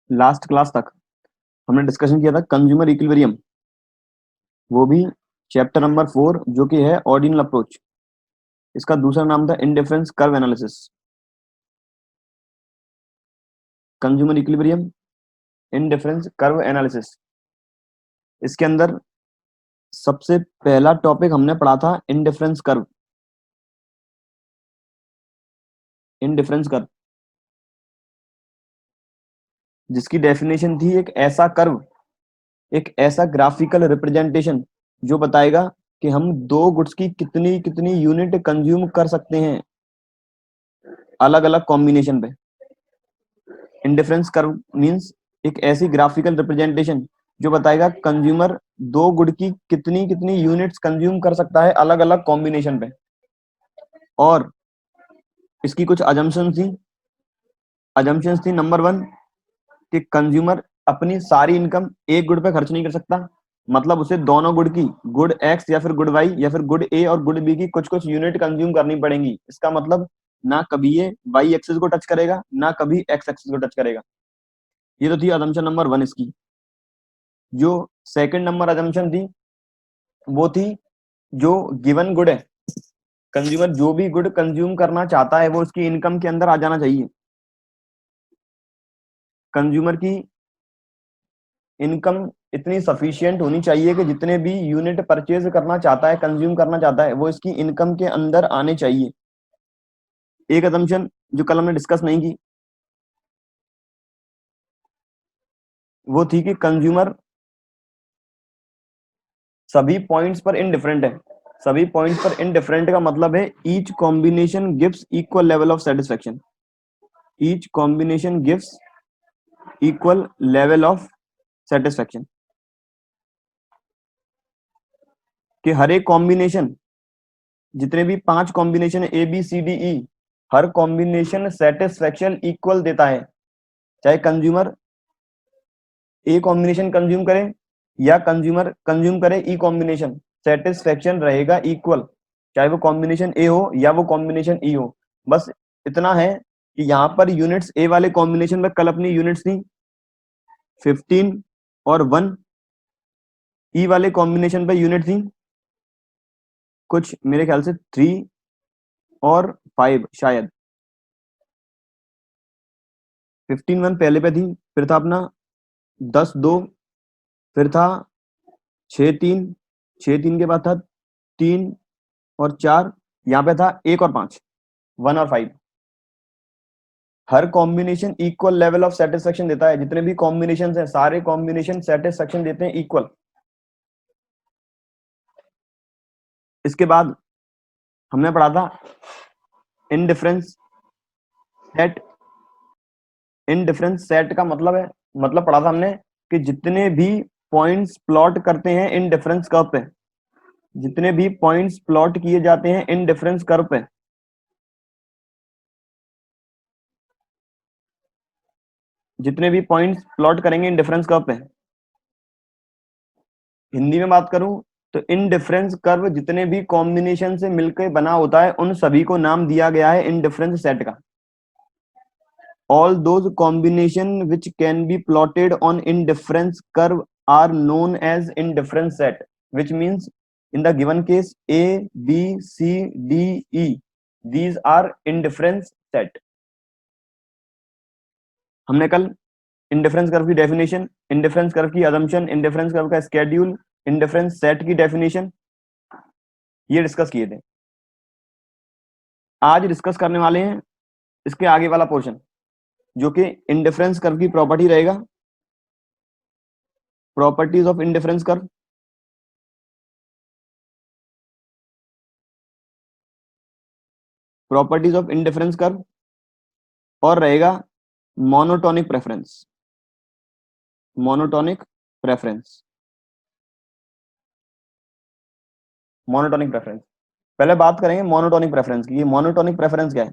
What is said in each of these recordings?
Last class तक हमने discussion किया था कंज्यूमर इक्विलिब्रियम, वो भी चैप्टर नंबर 4 जो कि है ऑर्डिनल अप्रोच। इसका दूसरा नाम था indifference curve analysis. Consumer equilibrium, indifference curve analysis, इसके अंदर सबसे पहला टॉपिक हमने पढ़ा था इंडिफरेंस कर्व। इंडिफरेंस कर्व जिसकी डेफिनेशन थी एक ऐसा कर्व, एक ऐसा ग्राफिकल रिप्रेजेंटेशन जो बताएगा कि हम दो गुड्स की कितनी कितनी यूनिट कंज्यूम कर सकते हैं अलग अलग कॉम्बिनेशन पे। इंडिफरेंस कर्व मींस एक ऐसी ग्राफिकल रिप्रेजेंटेशन जो बताएगा कंज्यूमर दो गुड की कितनी कितनी यूनिट्स कंज्यूम कर सकता है अलग अलग कॉम्बिनेशन पे। और इसकी कुछ अजम्पशंस थी। नंबर 1 कि कंज्यूमर अपनी सारी इनकम एक गुड पे खर्च नहीं कर सकता, मतलब उसे दोनों गुड की, गुड एक्स या फिर गुड वाई या फिर गुड ए और गुड बी की कुछ कुछ यूनिट कंज्यूम करनी पड़ेंगी। इसका मतलब ना कभी ये वाई एक्सिस को टच करेगा ना कभी एक्स एक्सिस को टच करेगा। ये तो थी अजम्पशन नंबर 1 इसकी। जो सेकंड नंबर अजम्पशन थी वो थी जो गिवन गुड है, कंज्यूमर जो भी गुड कंज्यूम करना चाहता है वो उसकी इनकम के अंदर आ जाना चाहिए। कंज्यूमर की इनकम इतनी सफिशिएंट होनी चाहिए कि जितने भी यूनिट परचेज करना चाहता है, कंज्यूम करना चाहता है, वो इसकी इनकम के अंदर आने चाहिए। एक असम्पशन जो कल हमने डिस्कस नहीं की वो थी कि कंज्यूमर सभी पॉइंट्स पर इनडिफरेंट है। सभी पॉइंट्स पर इनडिफरेंट का मतलब है each combination gives equal level of satisfaction. Each combination gives equal level of satisfaction, कि हर एक कॉम्बिनेशन, जितने भी 5 कॉम्बिनेशन है A B C D E, हर कॉम्बिनेशन सेटिस्फेक्शन इक्वल देता है। चाहे कंज्यूमर ए कॉम्बिनेशन कंज्यूम करे या कंज्यूमर कंज्यूम करे ई कॉम्बिनेशन, सेटिस्फेक्शन रहेगा इक्वल, चाहे वो कॉम्बिनेशन ए हो या वो कॉम्बिनेशन ई हो। बस इतना है कि यहाँ पर यूनिट्स ए वाले कॉम्बिनेशन में कल अपनी यूनिट्स थी 15 और 1, ई वाले कॉम्बिनेशन पे यूनिट थी कुछ मेरे ख्याल से 3 और 5 शायद। 15 1 पहले पे थी, फिर था अपना 10 2, फिर था 6 3, 6 3 के बाद था 3 और 4, यहाँ पे था 1 और 5, 1 और 5। हर combination equal level of satisfaction देता है। जितने भी कॉम्बिनेशन हैं सारे कॉम्बिनेशन सेटिस्फेक्शन देते हैं इक्वल। इसके बाद हमने पढ़ा था इनडिफरेंस सेट। इनडिफरेंस सेट का मतलब पढ़ा था हमने कि जितने भी पॉइंट्स प्लॉट करते हैं इन डिफरेंस कर्व पे, जितने भी पॉइंट्स प्लॉट किए जाते हैं इन डिफरेंस कर्व पे, जितने भी पॉइंट्स प्लॉट करेंगे इन डिफरेंस कर्व पे, हिंदी में बात करूं तो इन डिफरेंस कर्व जितने भी कॉम्बिनेशन से मिलकर बना होता है उन सभी को नाम दिया गया है इन डिफरेंस सेट का। All those combination which can be plotted on indifference curve are known as indifference set, which means in the given case A, B, C, D, E, these are indifference set। हमने कल indifference curve की definition, indifference curve की assumption, indifference curve का schedule, indifference set की definition ये discuss किए थे। आज डिस्कस करने वाले हैं इसके आगे वाला पोर्शन जो कि इंडिफरेंस कर्व की प्रॉपर्टी रहेगा, properties of indifference curve. Properties of indifference curve और रहेगा monotonic preference. Monotonic preference, monotonic preference. पहले बात करेंगे मोनोटोनिक प्रेफरेंस की। मोनोटोनिक प्रेफरेंस क्या है?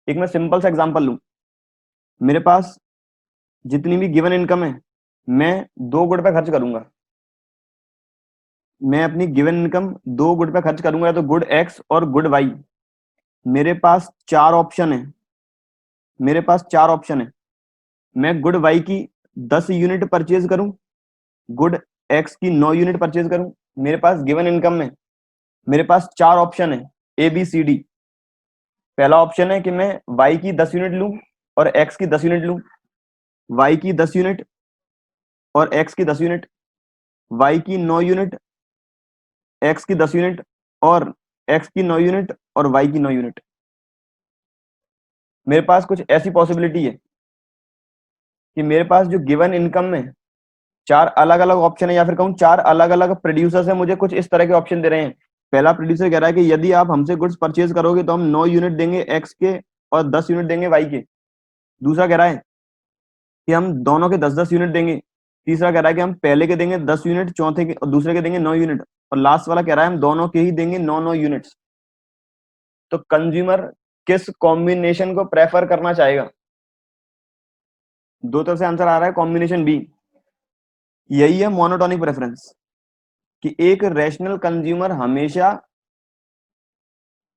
एक मैं सिंपल सा एग्जांपल लूं। मेरे पास जितनी भी गिवन इनकम है मैं 2 गुड पे खर्च करूंगा। मैं अपनी गिवन इनकम 2 गुड पे खर्च करूंगा, तो गुड एक्स और गुड वाई। मेरे पास 4 ऑप्शन है, मेरे पास 4 ऑप्शन है। मैं गुड वाई की 10 यूनिट परचेज करूं, गुड एक्स की 9 यूनिट परचेज करूं, मेरे पास गिवन इनकम में मेरे पास 4 ऑप्शन है ए बी सी डी। पहला ऑप्शन है कि मैं वाई की 10 यूनिट लूं और एक्स की 10 यूनिट लूं, वाई की 10 यूनिट और एक्स की 10 यूनिट, वाई की 9 यूनिट, एक्स की 10 यूनिट और एक्स की 9 यूनिट और वाई की 9 यूनिट। मेरे पास कुछ ऐसी पॉसिबिलिटी है कि मेरे पास जो गिवन इनकम में 4 अलग अलग ऑप्शन है, या फिर कहूं 4 अलग अलग प्रोड्यूसर्स है, मुझे कुछ इस तरह के ऑप्शन दे रहे हैं। पहला प्रोड्यूसर कह रहा है कि यदि आप हमसे गुड्स परचेज करोगे तो हम 9 यूनिट देंगे एक्स के और 10 यूनिट देंगे वाई के। दूसरा कह रहा है कि हम दोनों के 10-10 यूनिट देंगे। तीसरा कह रहा है कि हम पहले के देंगे 10 यूनिट, चौथे के और दूसरे के देंगे 9 यूनिट, और लास्ट वाला कह रहा है हम दोनों के ही देंगे 9-9 यूनिट्स। तो कंज्यूमर किस कॉम्बिनेशन को प्रेफर करना चाहेगा? दो तरफ से आंसर आ रहा है, कॉम्बिनेशन बी। यही है मोनोटोनिक प्रेफरेंस, कि एक रैशनल कंज्यूमर हमेशा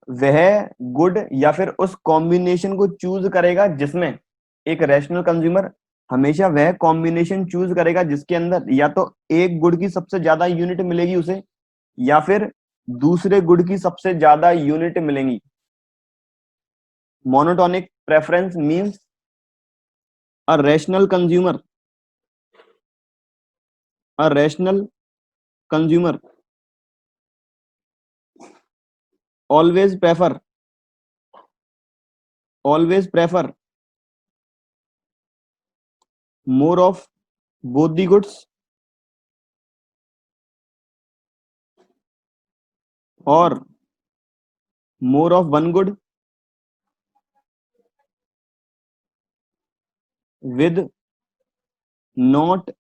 वह गुड या फिर उस कॉम्बिनेशन को चूज करेगा जिसमें, एक रैशनल कंज्यूमर हमेशा वह कॉम्बिनेशन चूज करेगा जिसके अंदर या तो एक गुड की सबसे ज्यादा यूनिट मिलेगी उसे, या फिर दूसरे गुड की सबसे ज्यादा यूनिट मिलेंगी। Monotonic preference means a rational consumer, a rational consumer always prefer, always prefer more of both the goods or more of one good with not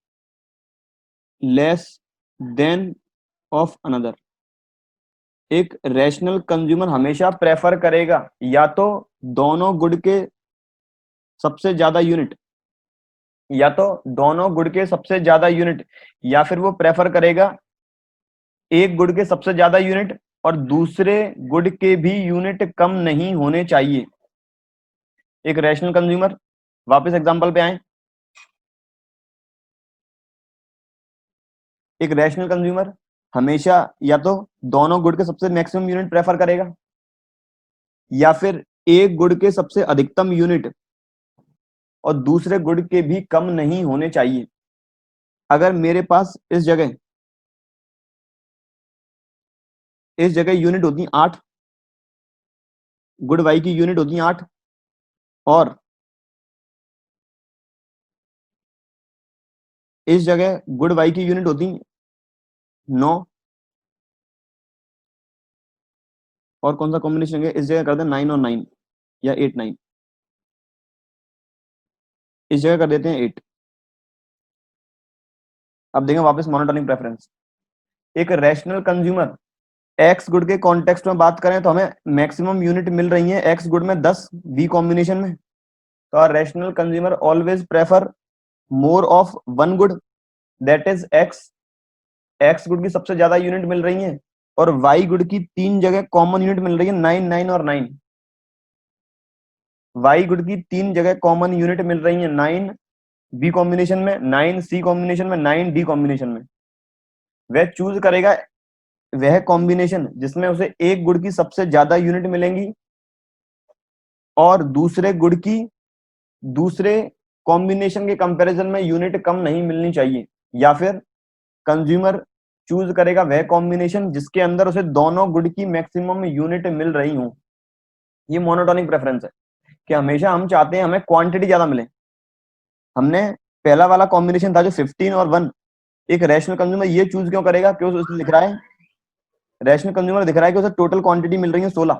less than of another। एक rational consumer हमेशा prefer करेगा या तो दोनों good के सबसे ज्यादा unit, या तो दोनों गुड के सबसे ज्यादा यूनिट, या फिर वो प्रेफर करेगा एक गुड के सबसे ज्यादा यूनिट और दूसरे गुड के भी यूनिट कम नहीं होने चाहिए। एक रैशनल कंज्यूमर, वापस एग्जांपल पे आए, एक रैशनल कंज्यूमर हमेशा या तो दोनों गुड के सबसे मैक्सिमम यूनिट प्रेफर करेगा या फिर एक गुड के सबसे अधिकतम यूनिट और दूसरे गुड के भी कम नहीं होने चाहिए। अगर मेरे पास इस जगह यूनिट होती 8, गुड वाई की यूनिट होती 8 और इस जगह गुड वाई की यूनिट होती 9, और कौन सा कॉम्बिनेशन है, इस जगह कर दे 9 और 9 या 8-9, इस जगह कर देते हैं 8। अब देखें वापस मोनोटोनिक प्रेफरेंस। एक रैशनल कंज्यूमर एक्स गुड के कॉन्टेक्स्ट में बात करें तो हमें मैक्सिमम यूनिट मिल रही है एक्स गुड में 10 बी कॉम्बिनेशन में, तो our rational consumer always prefer more of one good, that is X. X good की सबसे ज्यादा यूनिट मिल रही है और वाई गुड की 3 जगह कॉमन यूनिट मिल रही है, 9 9 और 9। वाई गुड की 3 जगह कॉमन यूनिट मिल रही है, 9 बी कॉम्बिनेशन में, 9 सी कॉम्बिनेशन में, 9 डी कॉम्बिनेशन में। वह चूज करेगा वह कॉम्बिनेशन जिसमें उसे एक गुड की सबसे ज्यादा यूनिट मिलेंगी और दूसरे गुड की दूसरे कॉम्बिनेशन के कंपैरिजन में यूनिट कम नहीं मिलनी चाहिए, या फिर कंज्यूमर चूज करेगा वह कॉम्बिनेशन जिसके अंदर उसे दोनों गुड की मैक्सिमम यूनिट मिल रही हो। ये मोनोटोनिक प्रेफरेंस है कि हमेशा हम चाहते हैं हमें क्वांटिटी ज्यादा मिले। हमने पहला वाला कॉम्बिनेशन था जो 15 और 1, एक रैशनल कंज्यूमर ये चूज क्यों करेगा, क्यों उसमें लिख रहा है, रैशनल कंज्यूमर दिख रहा है कि उसे टोटल क्वांटिटी मिल रही है 16,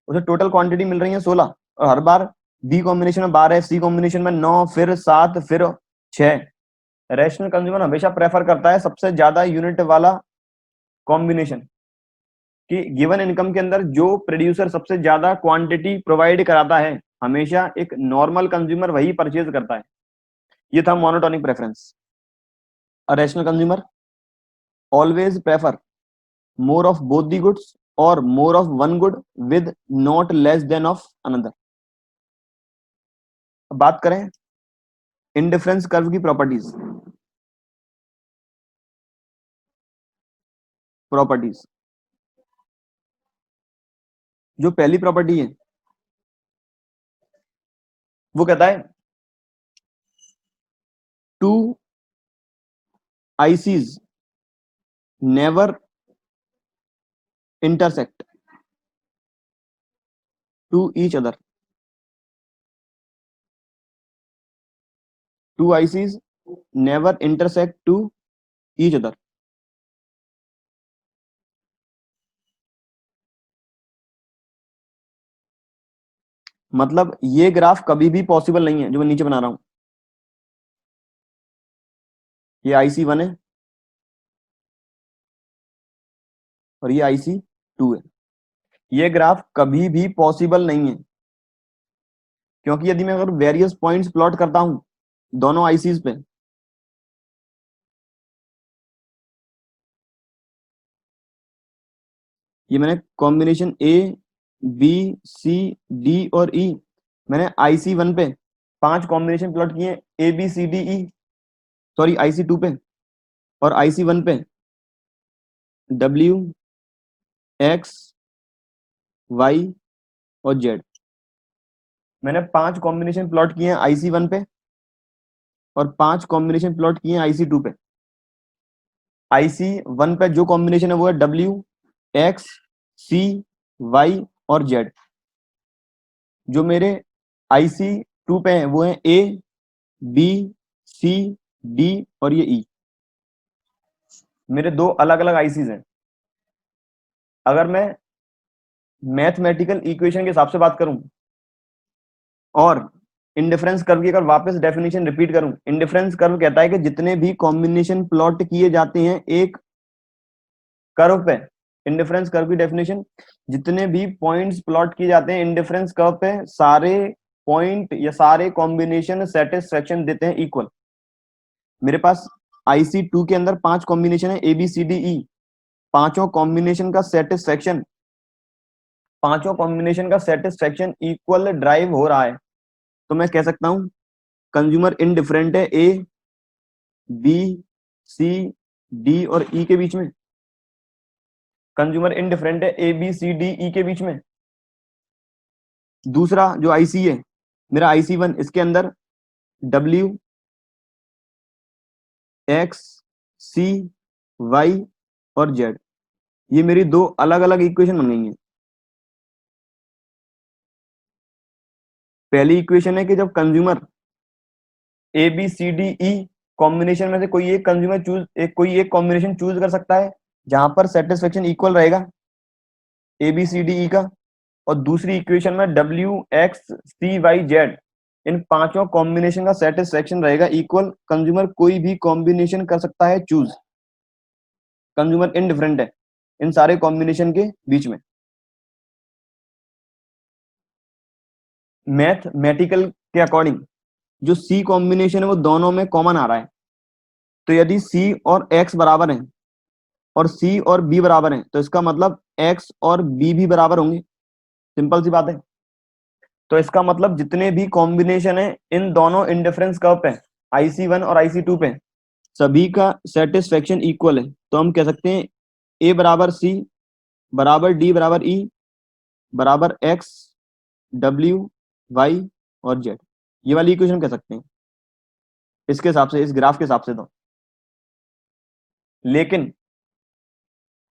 उसे टोटल क्वांटिटी मिल रही है 16, और हर बार बी कॉम्बिनेशन में 12, सी कॉम्बिनेशन में 9, फिर 7, फिर 6। रैशनल कंज्यूमर हमेशा प्रेफर करता है सबसे ज्यादा यूनिट वाला कॉम्बिनेशन, कि गिवन इनकम के अंदर जो प्रोड्यूसर सबसे ज्यादा क्वांटिटी प्रोवाइड कराता है हमेशा एक नॉर्मल कंज्यूमर वही परचेज करता है। ये था monotonic preference. A rational consumer always prefer more of both the goods or more of one good with not less than of another। अब बात करें इंडिफरेंस कर्व की प्रॉपर्टीज। प्रॉपर्टीज जो पहली प्रॉपर्टी है वो कहता है two ICs never intersect to each other. Two ices never intersect to each other. मतलब ये ग्राफ कभी भी पॉसिबल नहीं है जो मैं नीचे बना रहा हूं। ये IC1 है और ये IC2 है। ये ग्राफ कभी भी पॉसिबल नहीं है, क्योंकि यदि मैं अगर वेरियस पॉइंट्स प्लॉट करता हूं दोनों आईसीज पे, ये मैंने combination A B C D और ई, मैंने IC1 पे 5 कॉम्बिनेशन प्लॉट किए, A B C D E, sorry IC2 पे, और IC1 पे डब्ल्यू एक्स वाई और जेड। मैंने 5 कॉम्बिनेशन प्लॉट किए हैं IC1 पे और 5 कॉम्बिनेशन प्लॉट किए हैं IC2 पे। IC1 पे जो कॉम्बिनेशन है वो है डब्ल्यू एक्स सी वाई और जेड। जो मेरे IC2 पे है वो है ए बी सी डी और ये ई। मेरे दो अलग अलग आईसीज हैं। अगर मैं मैथमेटिकल इक्वेशन के हिसाब से बात करूं और इंडिफरेंस कर्व की अगर वापस डेफिनेशन रिपीट करूं, इंडिफरेंस कर्व कहता है कि जितने भी कॉम्बिनेशन प्लॉट किए जाते हैं एक कर्व पे, इंडिफरेंस कर्व की डेफिनेशन, जितने भी पॉइंट्स प्लॉट किए जाते हैं इंडिफरेंस कर्व पे, सारे पॉइंट या सारे कॉम्बिनेशन सेटिस्फेक्शन देते हैं इक्वल। मेरे पास IC2 के अंदर 5 कॉम्बिनेशन है ए बी सी डी ई, पांचों कॉम्बिनेशन का सेटिस्फेक्शन, पांचों कॉम्बिनेशन का सेटिस्फेक्शन इक्वल ड्राइव हो रहा है, तो मैं कह सकता हूं कंज्यूमर इनडिफरेंट है ए बी सी डी और ई के बीच में। कंज्यूमर इनडिफरेंट है ए बी सी डी ई के बीच में। दूसरा जो आईसी है मेरा IC1, इसके अंदर डब्ल्यू एक्स सी वाई और जेड, ये मेरी दो अलग अलग इक्वेशन बन गई हैं। पहली इक्वेशन है कि जब consumer A B C D E combination में से कोई एक कंज्यूमर कोई एक कॉम्बिनेशन चूज कर सकता है जहां पर सेटिस्फेक्शन इक्वल रहेगा ए बी सी डी ई का। और दूसरी इक्वेशन में डब्ल्यू एक्स सी वाई जेड, इन पांचों कॉम्बिनेशन का सेटिस्फेक्शन रहेगा इक्वल। कंज्यूमर कोई भी कॉम्बिनेशन कर सकता है चूज, कंज्यूमर इनडिफरेंट है इन सारे कॉम्बिनेशन के बीच में। मैथमेटिकल के अकॉर्डिंग जो सी कॉम्बिनेशन है वो दोनों में कॉमन आ रहा है, तो यदि सी और एक्स बराबर हैं और सी और बी बराबर हैं तो इसका मतलब एक्स और बी भी बराबर होंगे। सिंपल सी बात है। तो इसका मतलब जितने भी कॉम्बिनेशन है इन दोनों इंडिफरेंस कर्व पे, IC1 और IC2 पे, सभी का सेटिस्फेक्शन इक्वल है। तो हम कह सकते हैं ए बराबर सी बराबर डी बराबर ई बराबर एक्स डब्ल्यू वाई और जेड, ये वाली इक्वेशन कह सकते हैं इसके हिसाब से, इस ग्राफ के हिसाब से। तो लेकिन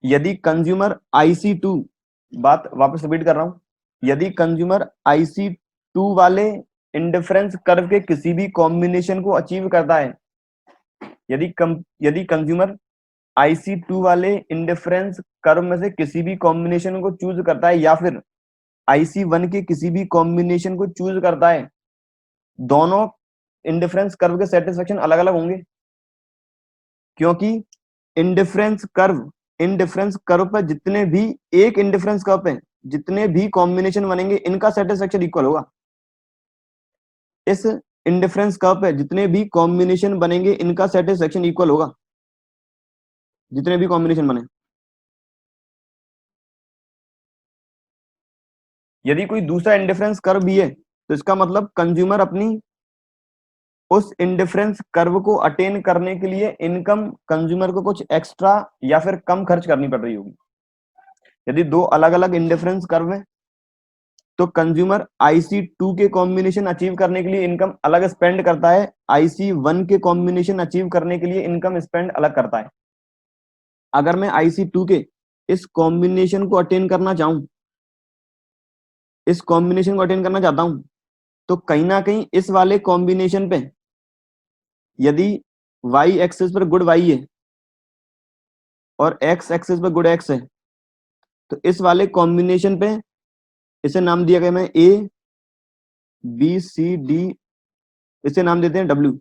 यदि कंज्यूमर IC2, बात वापस रिपीट कर रहा हूं, यदि कंज्यूमर IC2 वाले इंडिफरेंस कर्व के किसी भी कॉम्बिनेशन को अचीव करता है, यदि कंज्यूमर IC2 वाले इंडिफरेंस कर्व में से किसी भी कॉम्बिनेशन को चूज करता है या फिर IC1 के किसी भी कॉम्बिनेशन को चूज करता है, दोनों इंडिफरेंस कर्व के सेटिस्फेक्शन अलग अलग होंगे, क्योंकि इंडिफरेंस कर्व पर जितने भी एक इंडिफरेंस कर्व पे जितने भी कॉम्बिनेशन बनेंगे इनका सेटिस्फेक्शन इक्वल होगा। इस इंडिफरेंस कर्व पे जितने भी कॉम्बिनेशन बनेंगे इनका सेटिस्फेक्शन इक्वल होगा, जितने भी कॉम्बिनेशन बने। यदि कोई दूसरा इंडिफरेंस कर्व भी है तो इसका मतलब कंज्यूमर अपनी उस इंडिफरेंस कर्व को अटेन करने के लिए इनकम कंज्यूमर को कुछ एक्स्ट्रा या फिर कम खर्च करनी पड़ रही होगी। यदि दो अलग अलग इंडिफरेंस कर्व है तो कंज्यूमर IC2 के कॉम्बिनेशन अचीव करने के लिए इनकम अलग स्पेंड करता है, IC1 के कॉम्बिनेशन अचीव करने के लिए इनकम स्पेंड अलग करता है। अगर मैं IC2 के इस कॉम्बिनेशन को अटेन करना चाहूं, इस कॉम्बिनेशन को अटेन करना चाहता हूं, तो कहीं ना कहीं इस वाले कॉम्बिनेशन पे यदि y एक्सिस पर गुड y है और x एक्सिस पर गुड x है, तो इस वाले कॉम्बिनेशन पे इसे नाम दिया गया मैं ABCD, इसे नाम देते हैं W।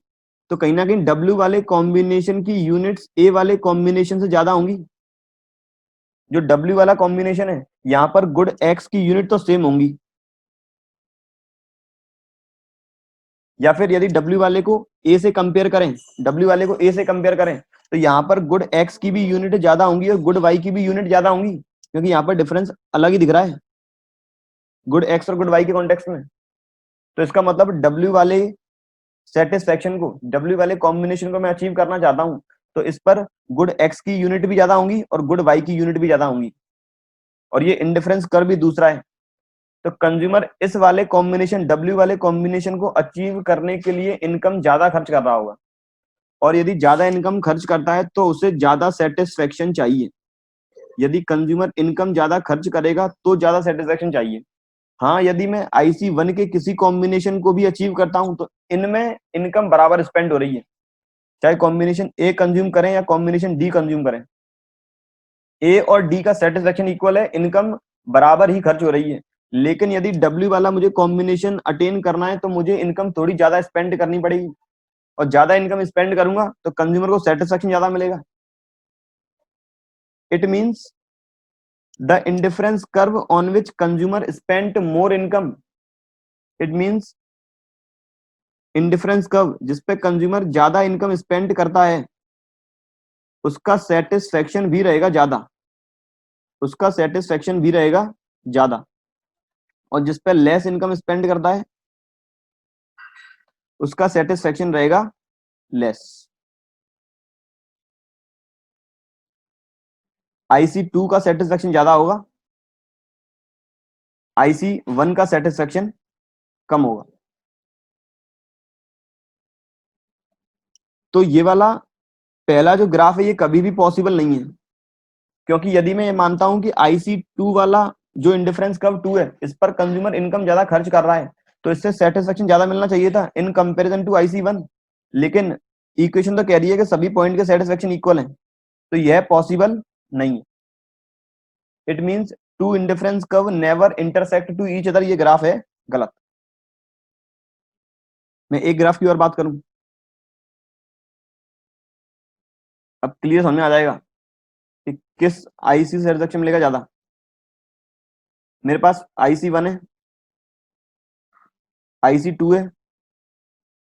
तो कहीं ना कहीं W वाले कॉम्बिनेशन की यूनिट्स A वाले कॉम्बिनेशन से ज्यादा होंगी। जो W वाला कॉम्बिनेशन है यहां पर गुड X की यूनिट तो सेम होंगी, या फिर यदि W वाले को A से कंपेयर करें, W वाले को A से कंपेयर करें तो यहाँ पर गुड X की भी यूनिट ज्यादा होंगी और गुड Y की भी यूनिट ज्यादा होंगी, क्योंकि यहाँ पर डिफरेंस अलग ही दिख रहा है गुड X और गुड Y के कॉन्टेक्स्ट में। तो इसका मतलब W वाले सेटिस्फेक्शन को, W वाले कॉम्बिनेशन को मैं अचीव करना चाहता हूं तो इस पर गुड X की यूनिट भी ज्यादा होंगी और गुड Y की यूनिट भी ज्यादा होंगी, और ये इंडिफरेंस कर्व भी दूसरा है। तो कंज्यूमर इस वाले कॉम्बिनेशन, W वाले कॉम्बिनेशन को अचीव करने के लिए इनकम ज्यादा खर्च कर रहा होगा, और यदि ज्यादा इनकम खर्च करता है तो उसे ज्यादा सेटिस्फेक्शन चाहिए। यदि कंज्यूमर इनकम ज्यादा खर्च करेगा तो ज्यादा सेटिस्फेक्शन चाहिए। हाँ, यदि मैं IC1 के किसी कॉम्बिनेशन को भी अचीव करता हूं तो इनमें इनकम बराबर स्पेंड हो रही है, चाहे कॉम्बिनेशन A कंज्यूम करें या कॉम्बिनेशन D कंज्यूम करें, A और D का सेटिस्फेक्शन इक्वल है, इनकम बराबर ही खर्च हो रही है। लेकिन यदि W वाला मुझे कॉम्बिनेशन अटेन करना है तो मुझे इनकम थोड़ी ज्यादा स्पेंड करनी पड़ेगी, और ज्यादा इनकम स्पेंड करूंगा तो कंज्यूमर को सेटिस्फेक्शन ज्यादा मिलेगा। It means the indifference curve on which consumer spent more income, it means indifference curve जिसपे कंज्यूमर ज्यादा इनकम स्पेंड करता है उसका सेटिस्फेक्शन भी रहेगा ज्यादा, उसका सेटिस्फेक्शन भी रहेगा ज्यादा, और जिस पे लेस इनकम स्पेंड करता है उसका सेटिस्फेक्शन रहेगा लेस। IC2 का सेटिस्फेक्शन ज्यादा होगा, IC1 का सेटिस्फेक्शन कम होगा। तो ये वाला पहला जो ग्राफ है ये कभी भी पॉसिबल नहीं है, क्योंकि यदि मैं ये मानता हूं कि IC2 वाला जो इंडिफरेंस कर्व 2 है इस पर कंज्यूमर इनकम ज्यादा खर्च कर रहा है तो इससे सेटिस्फेक्शन ज्यादा मिलना चाहिए था इन कंपैरिजन टू IC1, लेकिन इक्वेशन तो कह रही है कि सभी पॉइंट के सेटिस्फेक्शन इक्वल हैं, तो यह पॉसिबल नहीं है। It means two indifference curve never intersect to each other, ये ग्राफ है गलत। मैं एक ग्राफ की और बात करूं, अब क्लियर समझ में आ जाएगा कि किस IC से सेटिस्फेक्शन मिलेगा ज्यादा। मेरे पास IC1 है, IC2 है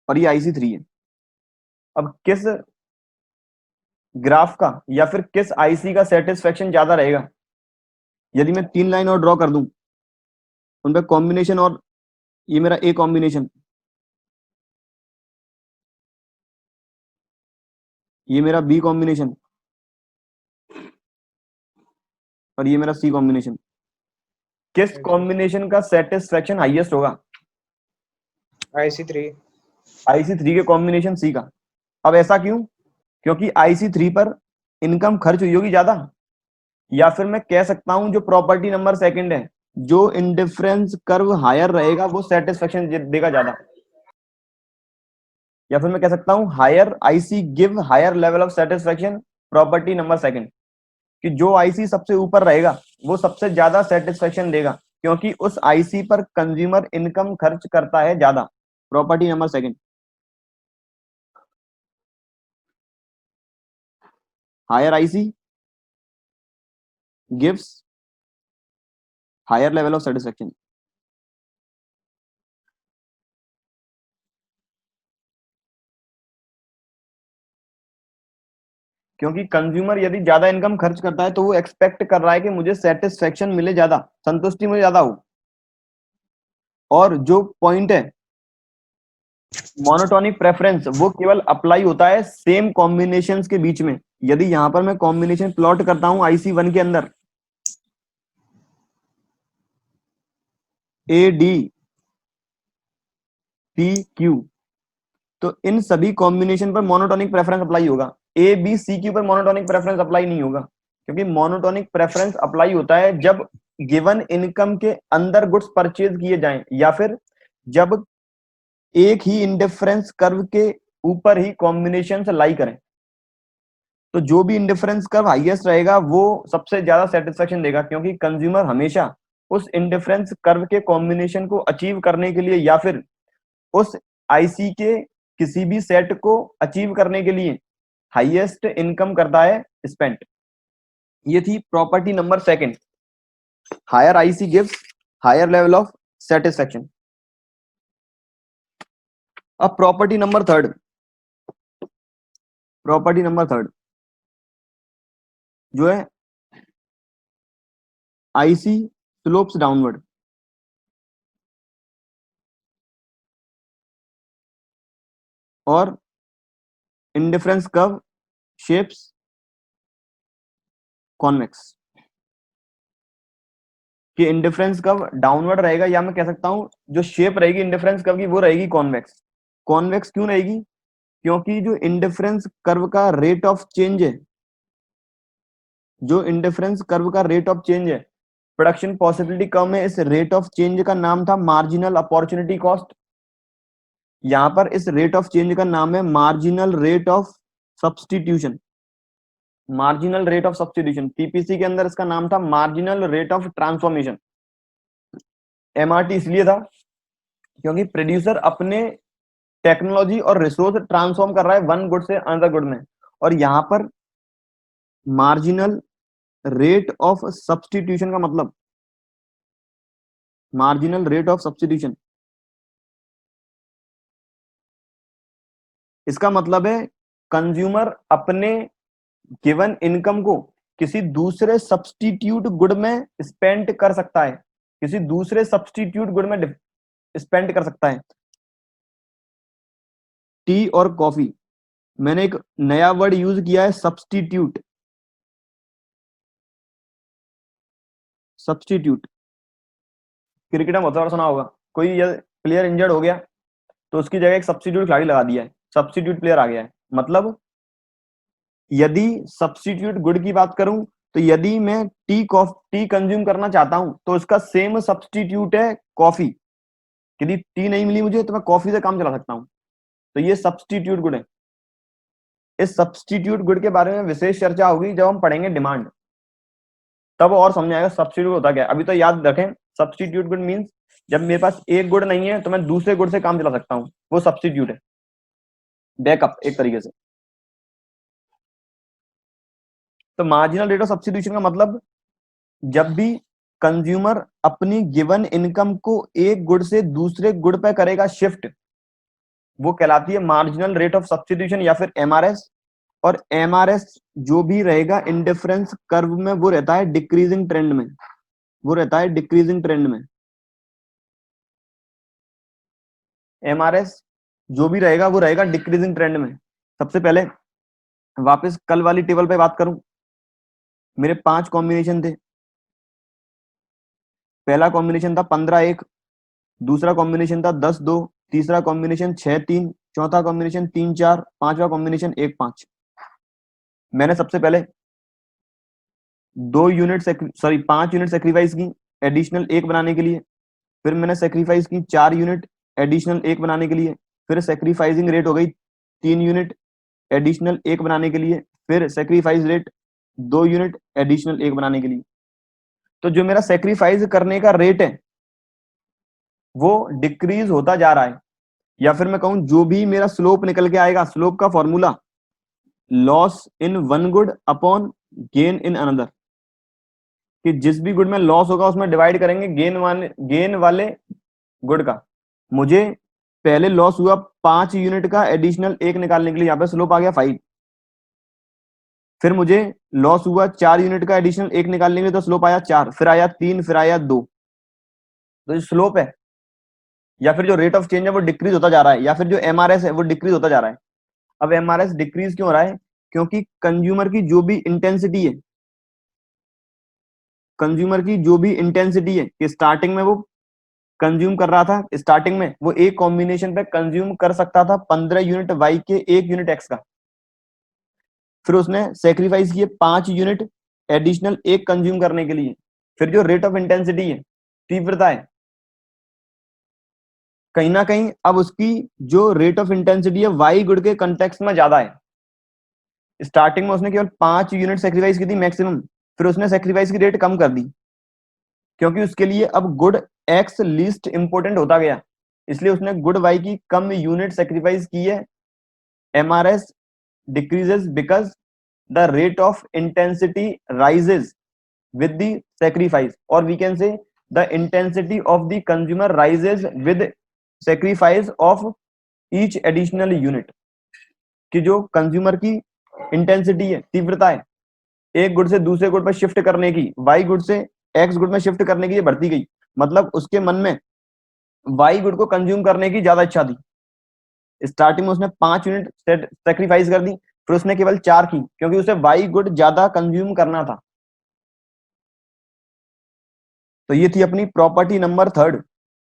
और ये IC3 है। अब किस ग्राफ का या फिर किस IC का सेटिस्फेक्शन ज्यादा रहेगा, यदि मैं 3 लाइन और ड्रॉ कर दूं उन पे कॉम्बिनेशन, और ये मेरा A कॉम्बिनेशन, ये मेरा B कॉम्बिनेशन और ये मेरा C कॉम्बिनेशन, किस कॉम्बिनेशन का सेटिस्फेक्शन हाईएस्ट होगा? IC3। IC3 के कॉम्बिनेशन C का। अब ऐसा क्यों? क्योंकि IC3 पर इनकम खर्च हुई होगी ज्यादा, या फिर मैं कह सकता हूं जो प्रॉपर्टी नंबर सेकंड है, जो इंडिफरेंस कर्व हायर रहेगा वो सेटिस्फेक्शन देगा ज्यादा, या फिर मैं कह सकता हूं higher IC give higher level of satisfaction property number second, कि जो IC सबसे ऊपर रहेगा वो सबसे ज्यादा सेटिस्फेक्शन देगा क्योंकि उस IC पर कंज्यूमर इनकम खर्च करता है ज्यादा। Property number second, higher IC gives higher level of satisfaction. क्योंकि कंज्यूमर यदि ज्यादा इनकम खर्च करता है तो वो एक्सपेक्ट कर रहा है कि मुझे सेटिस्फेक्शन मिले ज्यादा, संतुष्टि मुझे ज्यादा हो। और जो पॉइंट है मोनोटोनिक प्रेफरेंस वो केवल अप्लाई होता है सेम कॉम्बिनेशंस के बीच में। यदि यहां पर मैं कॉम्बिनेशन प्लॉट करता हूं IC1 के अंदर ADPQ, तो इन सभी कॉम्बिनेशन पर मोनोटोनिक प्रेफरेंस अप्लाई होगा। ABCQ पर मोनोटोनिक प्रेफरेंस अप्लाई नहीं होगा, क्योंकि मोनोटोनिक प्रेफरेंस अप्लाई होता है जब गिवन इनकम के अंदर गुड्स परचेज किए जाएं, या फिर जब एक ही इंडिफरेंस कर्व के ऊपर ही कॉम्बिनेशन लाई करें। तो जो भी इंडिफरेंस कर्व हाईएस्ट रहेगा वो सबसे ज्यादा सेटिस्फेक्शन देगा, क्योंकि कंज्यूमर हमेशा उस इंडिफरेंस कर्व के कॉम्बिनेशन को अचीव करने के लिए या फिर उस आईसी के किसी भी सेट को अचीव करने के लिए हाईएस्ट इनकम करता है स्पेंट। ये थी property number second, higher IC gives higher level of satisfaction. अब प्रॉपर्टी नंबर थर्ड, जो है आईसी स्लोप्स डाउनवर्ड। और इंडिफरेंस कर्व शेप्स कॉन्वेक्स। कि इंडिफरेंस कर्व डाउनवर्ड रहेगा, या मैं कह सकता हूं जो शेप रहेगी इंडिफरेंस कर्व की वो रहेगी कॉन्वेक्स। कॉन्वेक्स क्यों रहेगी? क्योंकि जो इंडिफरेंस कर्व का रेट ऑफ चेंज है, जो इंडिफरेंस कर्व का रेट ऑफ चेंज है प्रोडक्शन पॉसिबिलिटी कर्व में, इस रेट ऑफ चेंज का नाम था मार्जिनल अपॉर्चुनिटी कॉस्ट। यहां पर इस रेट ऑफ चेंज का नाम है marginal rate of substitution. Marginal rate of substitution, PPC के अंदर इसका नाम था marginal rate of transformation. MRT इसलिए था क्योंकि प्रोड्यूसर अपने टेक्नोलॉजी और रिसोर्स ट्रांसफॉर्म कर रहा है वन गुड से अनदर गुड में, और यहां पर मार्जिनल रेट ऑफ सब्सटीट्यूशन का मतलब, मार्जिनल रेट ऑफ सब्सटीट्यूशन इसका मतलब है कंज्यूमर अपने गिवन इनकम को किसी दूसरे सब्सटीट्यूट गुड में स्पेंड कर सकता है, किसी दूसरे सब्सटीट्यूट गुड में स्पेंड कर सकता है। टी और कॉफी, मैंने एक नया वर्ड यूज किया है सब्सटीट्यूट। सब्सटीट्यूट क्रिकेट में बहुत बार सुना होगा, कोई प्लेयर इंजर्ड हो गया तो उसकी जगह एक सब्सटीट्यूट खिलाड़ी लगा दिया है, सब्सटीट्यूट प्लेयर आ गया है। मतलब यदि सब्सटीट्यूट गुड की बात करूं तो यदि मैं टी कंज्यूम करना चाहता हूं तो उसका सेम सब्सटीट्यूट है कॉफी। यदि टी नहीं मिली मुझे तो मैं कॉफी से काम चला सकता हूं, तो ये सब्सटीट्यूट गुड है। इस सब्सटीट्यूट गुड के बारे में विशेष चर्चा होगी जब हम पढ़ेंगे डिमांड, तब और समझ आएगा सब्सटीट्यूट होता क्या है। अभी तो याद रखें सब्सटीट्यूट गुड मींस जब मेरे पास एक गुड नहीं है तो मैं दूसरे गुड से काम चला सकता हूं, वो सब्सटीट्यूट है, बैकअप एक तरीके से। तो मार्जिनल रेट ऑफ सब्सटीट्यूशन का मतलब जब भी कंज्यूमर अपनी गिवन इनकम को एक गुड से दूसरे गुड पे करेगा शिफ्ट, वो कहलाती है मार्जिनल रेट ऑफ सब्सटीट्यूशन या फिर एमआरएस। और एमआरएस जो भी रहेगा इंडिफरेंस कर्व में वो रहता है डिक्रीजिंग ट्रेंड में, वो रहता है डिक्रीजिंग ट्रेंड में। एमआरएस जो भी रहेगा वो रहेगा डिक्रीजिंग ट्रेंड में। सबसे पहले वापस कल वाली टेबल पे बात करूं, मेरे 5 कॉम्बिनेशन थे। पहला कॉम्बिनेशन था 15-1, दूसरा कॉम्बिनेशन था 10-2, तीसरा कॉम्बिनेशन 6-3, चौथा कॉम्बिनेशन 3-4, पांचवा कॉम्बिनेशन 1-5। मैंने सबसे पहले 5 यूनिट सेक्रीफाइस की एडिशनल 1 बनाने के लिए, फिर मैंने सेक्रीफाइस की 4 यूनिट एडिशनल 1 बनाने के लिए, फिर सेक्रीफाइसिंग रेट हो गई 3 यूनिट एडिशनल 1 बनाने के लिए, फिर सेक्रीफाइस रेट 2 यूनिट एडिशनल 1 बनाने के लिए। तो जो मेरा सेक्रीफाइस करने का रेट है वो डिक्रीज होता जा रहा है, या फिर मैं कहूं जो भी मेरा स्लोप निकल के आएगा, स्लोप का formula loss in one good upon gain in another, कि जिस भी गुड में लॉस होगा उसमें डिवाइड करेंगे गेन वाले गुड का। मुझे पहले लॉस हुआ 5 यूनिट का एडिशनल 1 निकालने के लिए, यहां पे स्लोप आ गया 5। फिर मुझे लॉस हुआ 4 यूनिट का एडिशनल 1 निकालने के लिए, तो स्लोप आया 4, फिर आया 3, फिर आया 2। तो जो स्लोप है या फिर जो रेट ऑफ चेंज है वो डिक्रीज होता जा रहा है, या फिर जो एमआरएस है वो डिक्रीज होता जा रहा है। अब एमआरएस डिक्रीज क्यों हो रहा है? क्योंकि कंज्यूमर की जो भी इंटेंसिटी है, कंज्यूमर की जो भी इंटेंसिटी है कि स्टार्टिंग में वो कंज्यूम कर रहा था, स्टार्टिंग में वो एक कॉम्बिनेशन पे कंज्यूम कर सकता था 15 यूनिट वाई के 1 यूनिट एक्स का, फिर उसने सेक्रीफाइस किए 5 यूनिट एडिशनल एक कंज्यूम करने के लिए। फिर जो रेट ऑफ इंटेंसिटी है, तीव्रता है, कहीं ना कहीं अब उसकी जो रेट ऑफ इंटेंसिटी है वाई गुड के कंटेक्स्ट में ज्यादा है। स्टार्टिंग में उसने केवल 5 यूनिट सेक्रीफाइस की थी मैक्सिमम, फिर उसने सेक्रीफाइस की रेट कम कर दी, क्योंकि उसके लिए अब गुड एक्स लीस्ट इंपोर्टेंट होता गया, इसलिए उसने गुड वाई की कम यूनिट सेक्रीफाइस की है। MRS decreases because the rate of intensity rises with the sacrifice, or we can say the intensity of the consumer rises with sacrifice of each additional unit। कि जो consumer की intensity है, तीव्रता है, एक good से दूसरे गुड पर शिफ्ट करने की, वाई गुड से एक्स गुड में शिफ्ट करने की, ये बढ़ती गई। मतलब उसके मन में वाई गुड को कंज्यूम करने की ज्यादा इच्छा थी। स्टार्टिंग में उसने 5 यूनिट सेक्रीफाइस कर दी, फिर उसने केवल 4 की, क्योंकि उसे वाई गुड ज्यादा कंज्यूम करना था। तो ये थी अपनी प्रॉपर्टी नंबर 3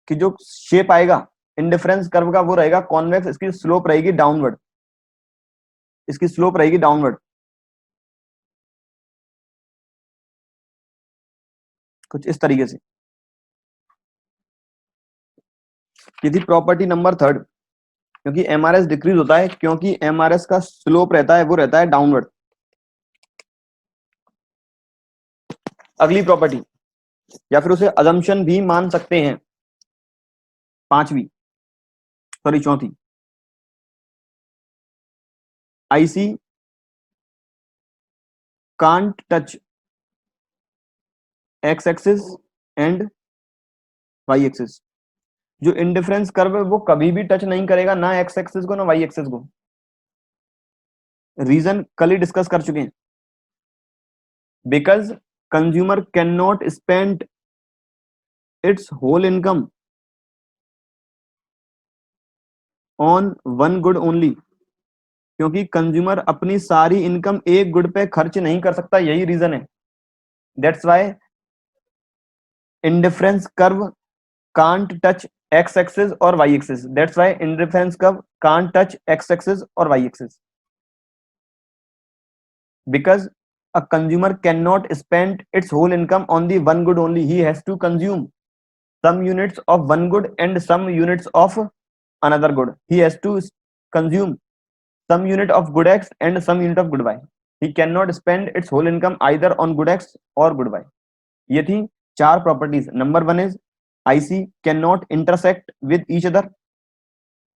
कि जो शेप आएगा इंडिफरेंस कर्व का वो रहेगा कॉन्वेक्स, इसकी स्लोप रहेगी डाउनवर्ड, इसकी स्लोप रहेगी डाउनवर्ड, कुछ इस तरीके से। ये थी प्रॉपर्टी नंबर 3, क्योंकि एमआरएस डिक्रीज होता है, क्योंकि एमआरएस का स्लोप रहता है वो रहता है डाउनवर्ड। अगली प्रॉपर्टी, या फिर उसे अजम्पशन भी मान सकते हैं, चौथी, IC can't touch X axis and Y axis. जो इंडिफरेंस कर्व है वो कभी भी टच नहीं करेगा ना एक्स एक्सिस को ना वाई एक्सिस को। रीजन कल ही डिस्कस कर चुके हैं, because consumer can not spend its whole income on one good only, क्योंकि कंज्यूमर अपनी सारी इनकम एक गुड पे खर्च नहीं कर सकता, यही रीजन है। That's why indifference curve can't touch X axis और Y axis, that's why indifference curve can't touch X axis और Y axis, because a consumer cannot spend its whole income on the one good only, he has to consume some units of one good and some units of another good, he has to consume some unit of good x and some unit of good y, he cannot spend its whole income either on good x or good y। ये थी 4 properties. Number 1 is IC cannot intersect with each other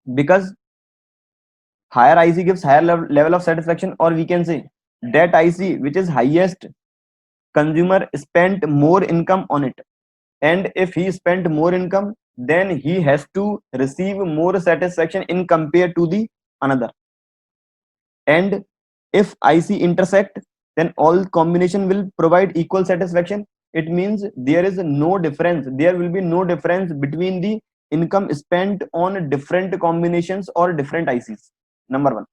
because higher IC gives higher level of satisfaction, or we can say that IC which is highest, consumer spent more income on it, and if he spent more income then he has to receive more satisfaction in compared to the another, and if IC intersect then all combination will provide equal satisfaction, it means there is no difference, there will be no difference between the income spent on different combinations or different ICs, number 1।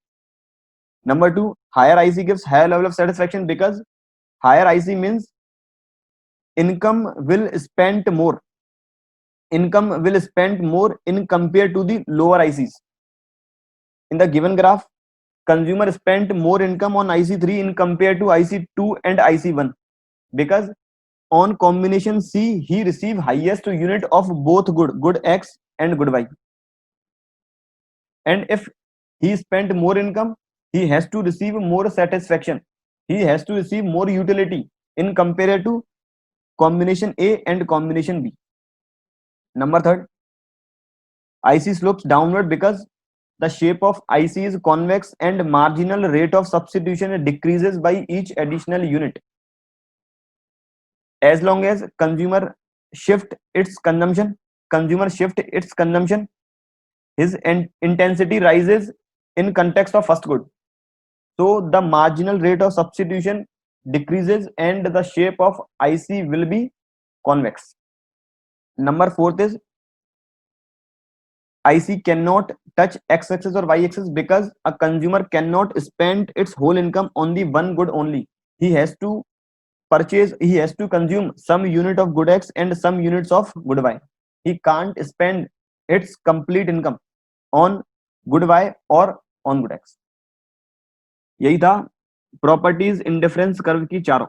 Number 2, higher IC gives higher level of satisfaction because higher IC means income will spend more, income will spend more in compared to the lower ICs। In the given graph, consumer spent more income on IC3 in compared to IC2 and IC1 because on combination C he receive highest unit of both good X and good Y, and if he spent more income he has to receive more satisfaction, he has to receive more utility in compared to combination A and combination B। Number 3, IC slopes downward because the shape of IC is convex and marginal rate of substitution decreases by each additional unit as long as consumer shift its consumption, his intensity rises in context of first good, so the marginal rate of substitution decreases and the shape of IC will be convex। Number 4 is IC cannot touch x axis or y axis because a consumer cannot spend its whole income on the one good only. He has to consume some unit of good x and some units of good y. He can't spend its complete income on good y or on good x. यही था properties indifference curve की चारों.